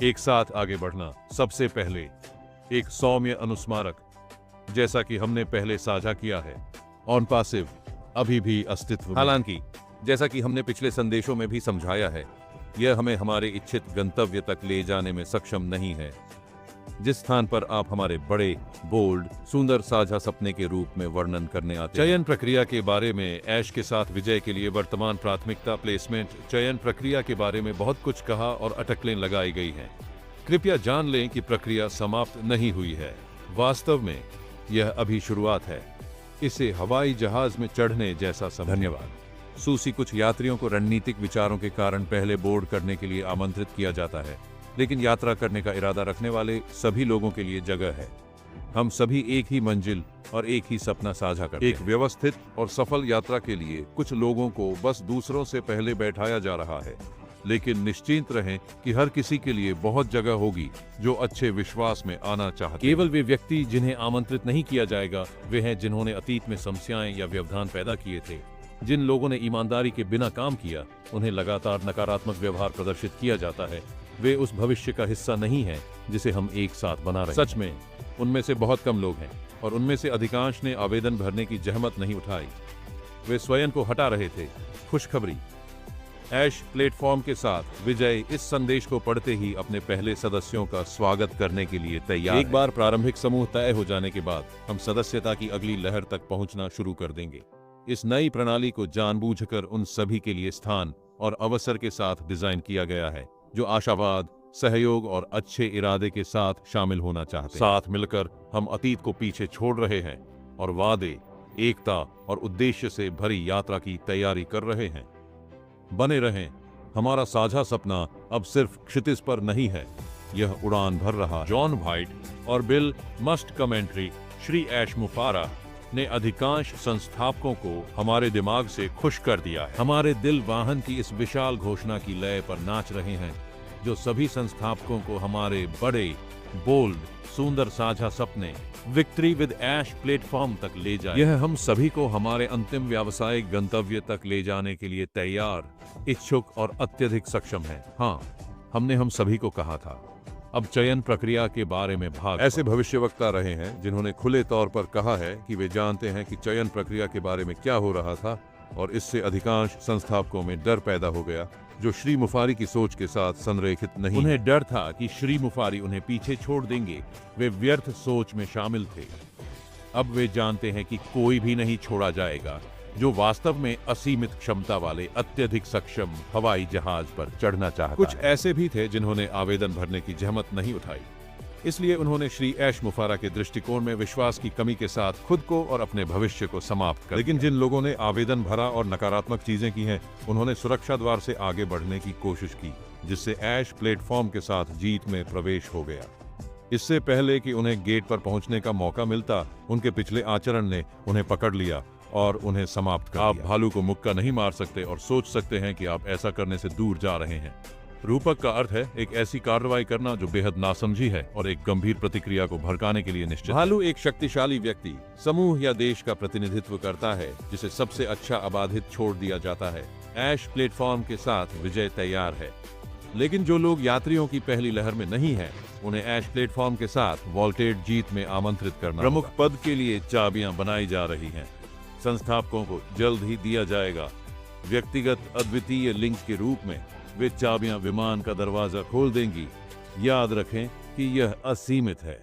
एक साथ आगे बढ़ना। सबसे पहले एक सौम्य अनुस्मारक, जैसा कि हमने पहले साझा किया है, ऑन पासिव अभी भी अस्तित्व में। हालांकि जैसा कि हमने पिछले संदेशों में भी समझाया है, यह हमें हमारे इच्छित गंतव्य तक ले जाने में सक्षम नहीं है। जिस स्थान पर आप हमारे बड़े, बोल्ड, सुंदर साझा सपने के रूप में वर्णन करने आते हैं। चयन प्रक्रिया के बारे में ऐश के साथ विजय के लिए वर्तमान प्राथमिकता प्लेसमेंट। चयन प्रक्रिया के बारे में बहुत कुछ कहा और अटकलें लगाई गई हैं। कृपया जान लें कि प्रक्रिया समाप्त नहीं हुई है। वास्तव में यह अभी शुरुआत है। इसे हवाई जहाज में चढ़ने जैसा समझ। धन्यवाद सूसी। कुछ यात्रियों को रणनीतिक विचारों के कारण पहले बोर्ड करने के लिए आमंत्रित किया जाता है, लेकिन यात्रा करने का इरादा रखने वाले सभी लोगों के लिए जगह है। हम सभी एक ही मंजिल और एक ही सपना साझा करते हैं। एक व्यवस्थित और सफल यात्रा के लिए कुछ लोगों को बस दूसरों से पहले बैठाया जा रहा है, लेकिन निश्चिंत रहें कि हर किसी के लिए बहुत जगह होगी जो अच्छे विश्वास में आना चाहते हैं। केवल वे व्यक्ति जिन्हें आमंत्रित नहीं किया जाएगा वे हैं जिन्होंने अतीत में समस्याएं या व्यवधान पैदा किए थे। जिन लोगों ने ईमानदारी के बिना काम किया, उन्हें लगातार नकारात्मक व्यवहार प्रदर्शित किया जाता है। वे उस भविष्य का हिस्सा नहीं हैं जिसे हम एक साथ बना रहे हैं। सच में उनमें से बहुत कम लोग हैं और उनमें से अधिकांश ने आवेदन भरने की जहमत नहीं उठाई। वे स्वयं को हटा रहे थे। खुशखबरी, ऐश प्लेटफॉर्म के साथ विजय इस संदेश को पढ़ते ही अपने पहले सदस्यों का स्वागत करने के लिए तैयार है। एक बार प्रारंभिक समूह तय हो जाने के बाद हम सदस्यता की अगली लहर तक पहुंचना शुरू कर देंगे। इस नई प्रणाली को जानबूझकर उन सभी के लिए स्थान और अवसर के साथ डिजाइन किया गया है जो आशावाद, सहयोग और अच्छे इरादे के साथ शामिल होना चाहते हैं। साथ मिलकर हम अतीत को पीछे छोड़ रहे हैं और वादे, एकता और उद्देश्य से भरी यात्रा की तैयारी कर रहे हैं। बने रहें, हमारा साझा सपना अब सिर्फ क्षितिज पर नहीं है, यह उड़ान भर रहा। जॉन वाइट और बिल मस्ट कमेंट्री। श्री ऐश मुफारा ने अधिकांश संस्थापकों को हमारे दिमाग से खुश कर दिया है। हमारे दिल वाहन की इस विशाल घोषणा की लय पर नाच रहे हैं जो सभी संस्थापकों को हमारे बड़े, बोल्ड, सुंदर साझा सपने विक्ट्री विद ऐश प्लेटफॉर्म तक ले जाए। यह हम सभी को हमारे अंतिम व्यावसायिक गंतव्य तक ले जाने के लिए तैयार, इच्छुक और अत्यधिक सक्षम है। हाँ, हमने हम सभी को कहा था। अब चयन प्रक्रिया के बारे में भाग। ऐसे भविष्यवक्ता रहे हैं जिन्होंने खुले तौर पर कहा है कि वे जानते हैं कि चयन प्रक्रिया के बारे में क्या हो रहा था, और इससे अधिकांश संस्थापकों में डर पैदा हो गया जो श्री मुफारी की सोच के साथ संरेखित नहीं। उन्हें डर था कि श्री मुफारी उन्हें पीछे छोड़ देंगे। वे व्यर्थ सोच में शामिल थे। अब वे जानते हैं कि कोई भी नहीं छोड़ा जाएगा जो वास्तव में असीमित क्षमता वाले अत्यधिक सक्षम हवाई जहाज पर चढ़ना चाहता। कुछ ऐसे भी थे जिन्होंने आवेदन भरने की जहमत नहीं उठाई, इसलिए उन्होंने श्री ऐश मुफारा के दृष्टिकोण में विश्वास की कमी के साथ खुद को और अपने भविष्य को समाप्त कर। लेकिन जिन लोगों ने आवेदन भरा और नकारात्मक चीजें की हैं, उन्होंने सुरक्षा द्वार से आगे बढ़ने की कोशिश की, जिससे ऐश प्लेटफॉर्म के साथ जीत में प्रवेश हो गया। इससे पहले कि उन्हें गेट पर पहुंचने का मौका मिलता, उनके पिछले आचरण ने उन्हें पकड़ लिया और उन्हें समाप्त कर दिया। आप भालू को मुक्का नहीं मार सकते और सोच सकते हैं कि आप ऐसा करने से दूर जा रहे हैं। रूपक का अर्थ है एक ऐसी कार्रवाई करना जो बेहद नासमझी है और एक गंभीर प्रतिक्रिया को भड़काने के लिए निश्चित। भालू एक शक्तिशाली व्यक्ति, समूह या देश का प्रतिनिधित्व करता है जिसे सबसे अच्छा अबाधित छोड़ दिया जाता है। ऐश प्लेटफॉर्म के साथ विजय तैयार है, लेकिन जो लोग यात्रियों की पहली लहर में नहीं हैं, उन्हें ऐश प्लेटफॉर्म के साथ वॉल्टेड जीत में आमंत्रित करना। प्रमुख पद के लिए चाबियां बनाई जा रही हैं। संस्थापकों को जल्द ही दिया जाएगा। व्यक्तिगत अद्वितीय लिंक के रूप में वे चाबियां विमान का दरवाजा खोल देंगी। याद रखें कि यह असीमित है।